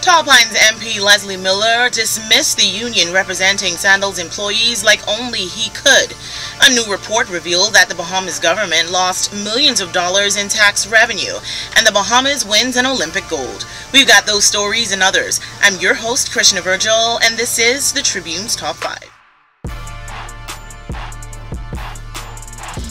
Tall Pines MP Leslie Miller dismissed the union representing Sandals employees like only he could. A new report revealed that the Bahamas government lost millions of dollars in tax revenue, and the Bahamas wins an Olympic gold. We've got those stories and others. I'm your host, Krishna Virgil, and this is the Tribune's Top 5.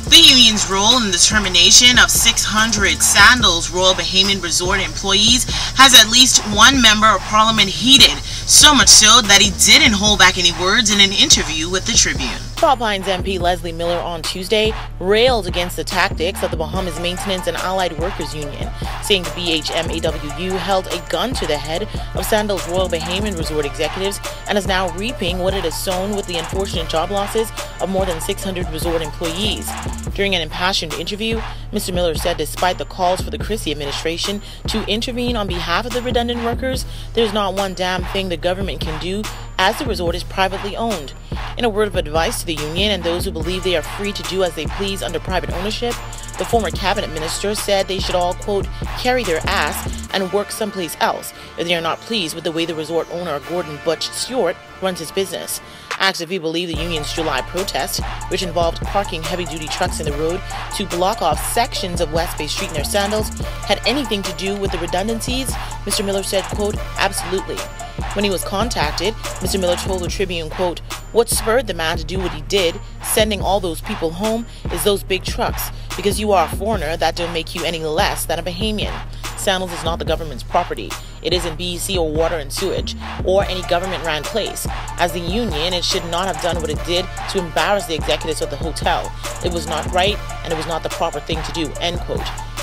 The union's role in the termination of 600 Sandals Royal Bahamian Resort employees has at least one member of parliament heated, so much so that he didn't hold back any words in an interview with the Tribune. Tall Pines MP Leslie Miller on Tuesday railed against the tactics of the Bahamas Maintenance and Allied Workers Union, saying the BHMAWU held a gun to the head of Sandals Royal Bahamian Resort executives and is now reaping what it has sown with the unfortunate job losses of more than 600 resort employees. During an impassioned interview, Mr. Miller said despite the calls for the Christie administration to intervene on behalf of the redundant workers, there's not one damn thing the government can do as the resort is privately owned. In a word of advice to the union and those who believe they are free to do as they please under private ownership, the former cabinet minister said they should all, quote, carry their ass and work someplace else if they are not pleased with the way the resort owner Gordon Butch Stewart runs his business. Asked if he believed the union's July protest, which involved parking heavy-duty trucks in the road to block off sections of West Bay Street in their sandals, had anything to do with the redundancies, Mr. Miller said, quote, absolutely. When he was contacted, Mr. Miller told the Tribune, quote, what spurred the man to do what he did, sending all those people home, is those big trucks. Because you are a foreigner, that don't make you any less than a Bahamian. Sandals is not the government's property. It isn't BEC or water and sewage, or any government-ran place. As the union, it should not have done what it did to embarrass the executives of the hotel. It was not right, and it was not the proper thing to do, end quote.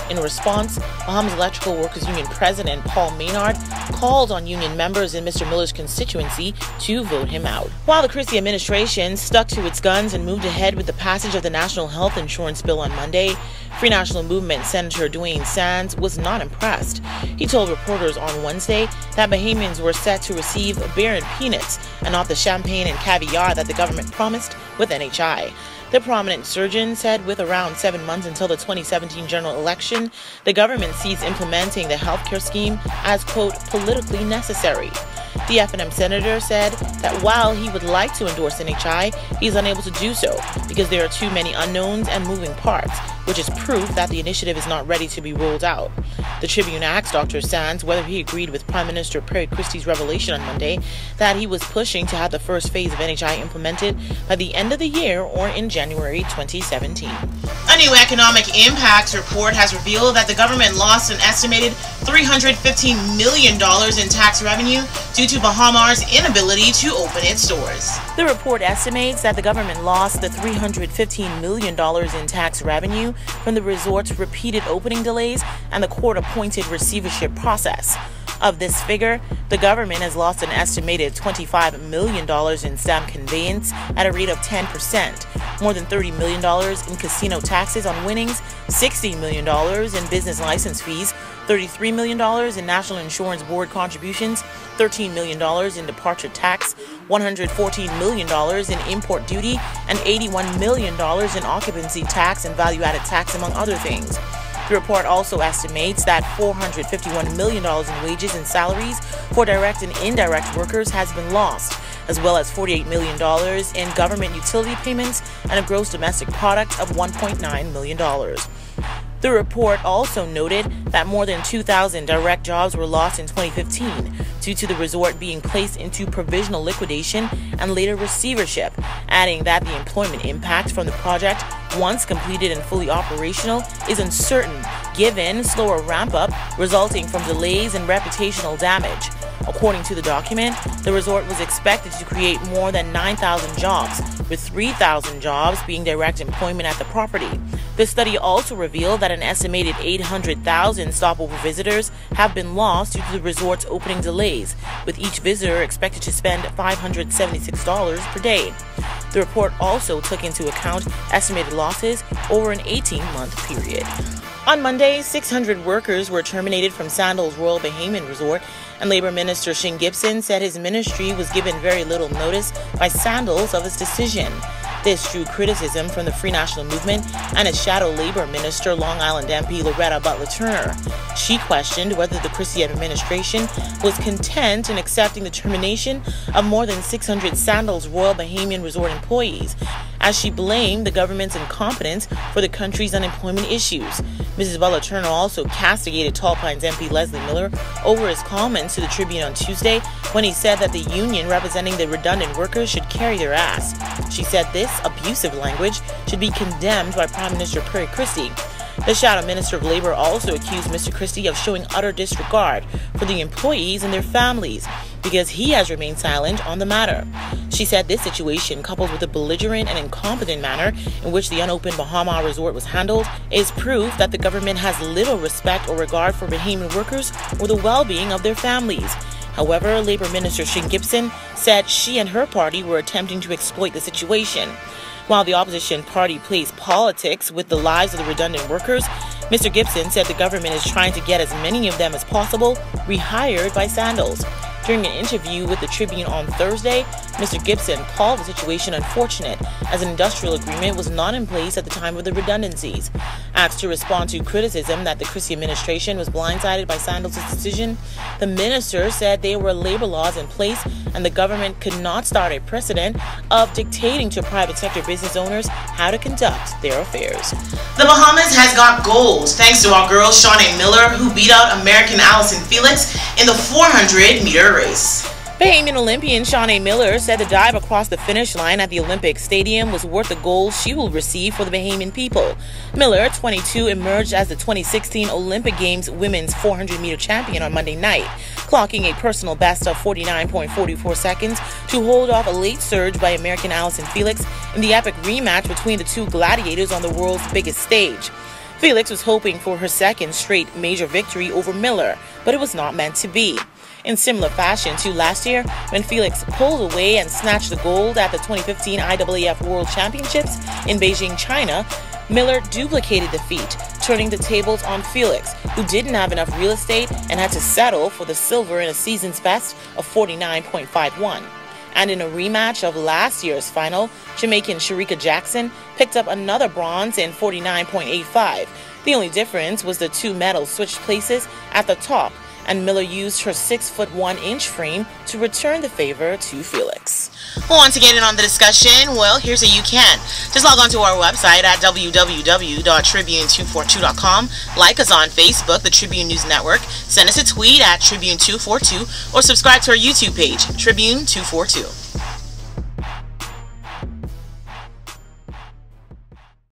In response, Bahamas Electrical Workers Union President Paul Maynard called on union members in Mr. Miller's constituency to vote him out. While the Christie administration stuck to its guns and moved ahead with the passage of the National Health Insurance Bill on Monday, Free National Movement Senator Dwayne Sands was not impressed. He told reporters on Wednesday that Bahamians were set to receive beer and peanuts and not the champagne and caviar that the government promised with NHI. The prominent surgeon said with around 7 months until the 2017 general election, the government sees implementing the healthcare scheme as, quote, politically necessary. The F&M senator said that while he would like to endorse NHI, he is unable to do so because there are too many unknowns and moving parts, which is proof that the initiative is not ready to be rolled out. The Tribune asked Dr. Sands whether he agreed with Prime Minister Perry Christie's revelation on Monday that he was pushing to have the first phase of NHI implemented by the end of the year or in January 2017. A new economic impacts report has revealed that the government lost an estimated $315 million in tax revenue due to Bahamas' inability to open its doors. The report estimates that the government lost the $315 million in tax revenue from the resort's repeated opening delays and the court-appointed receivership process. Of this figure, the government has lost an estimated $25 million in stamp conveyance at a rate of 10%, more than $30 million in casino taxes on winnings, $60 million in business license fees, $33 million in National Insurance Board contributions, $13 million in departure tax, $114 million in import duty, and $81 million in occupancy tax and value-added tax, among other things. The report also estimates that $451 million in wages and salaries for direct and indirect workers has been lost, as well as $48 million in government utility payments and a gross domestic product of $1.9 million. The report also noted that more than 2,000 direct jobs were lost in 2015 due to the resort being placed into provisional liquidation and later receivership, adding that the employment impact from the project, once completed and fully operational, is uncertain given slower ramp-up resulting from delays and reputational damage. According to the document, the resort was expected to create more than 9,000 jobs, with 3,000 jobs being direct employment at the property. The study also revealed that an estimated 800,000 stopover visitors have been lost due to the resort's opening delays, with each visitor expected to spend $576 per day. The report also took into account estimated losses over an 18-month period. On Monday, 600 workers were terminated from Sandals Royal Bahamian Resort, and Labor Minister Shane Gibson said his ministry was given very little notice by Sandals of his decision. This drew criticism from the Free National Movement and its shadow labor minister, Long Island MP Loretta Butler Turner. She questioned whether the Christie administration was content in accepting the termination of more than 600 Sandals Royal Bahamian Resort employees, as she blamed the government's incompetence for the country's unemployment issues. Mrs. Butler Turner also castigated Tall Pines MP Leslie Miller over his comments to the Tribune on Tuesday when he said that the union representing the redundant workers should carry their ass. She said this abusive language should be condemned by Prime Minister Perry Christie. The Shadow Minister of Labor also accused Mr. Christie of showing utter disregard for the employees and their families because he has remained silent on the matter. She said this situation, coupled with the belligerent and incompetent manner in which the unopened Bahama resort was handled, is proof that the government has little respect or regard for Bahamian workers or the well-being of their families. However, Labor Minister Shane Gibson said she and her party were attempting to exploit the situation. While the opposition party plays politics with the lives of the redundant workers, Mr. Gibson said the government is trying to get as many of them as possible rehired by Sandals. During an interview with the Tribune on Thursday, Mr. Gibson called the situation unfortunate as an industrial agreement was not in place at the time of the redundancies. Asked to respond to criticism that the Christie administration was blindsided by Sandals' decision, the minister said there were labor laws in place and the government could not start a precedent of dictating to private sector business owners how to conduct their affairs. The Bahamas has got gold thanks to our girl Shawnee Miller, who beat out American Allison Felix in the 400-meter race. Bahamian Olympian Shawnee Miller said the dive across the finish line at the Olympic Stadium was worth the gold she will receive for the Bahamian people. Miller, 22, emerged as the 2016 Olympic Games women's 400-meter champion on Monday night, clocking a personal best of 49.44 seconds to hold off a late surge by American Allison Felix in the epic rematch between the two gladiators on the world's biggest stage. Felix was hoping for her second straight major victory over Miller, but it was not meant to be. In similar fashion to last year, when Felix pulled away and snatched the gold at the 2015 IAAF World Championships in Beijing, China, Miller duplicated the feat, turning the tables on Felix, who didn't have enough real estate and had to settle for the silver in a season's best of 49.51. And in a rematch of last year's final, Jamaican Shericka Jackson picked up another bronze in 49.85. The only difference was the two medals switched places at the top, and Miller used her 6'1" frame to return the favor to Felix. Want to get in on the discussion? Well, here's how you can. Just log on to our website at www.tribune242.com, like us on Facebook, the Tribune News Network, send us a tweet at Tribune242, or subscribe to our YouTube page, Tribune242.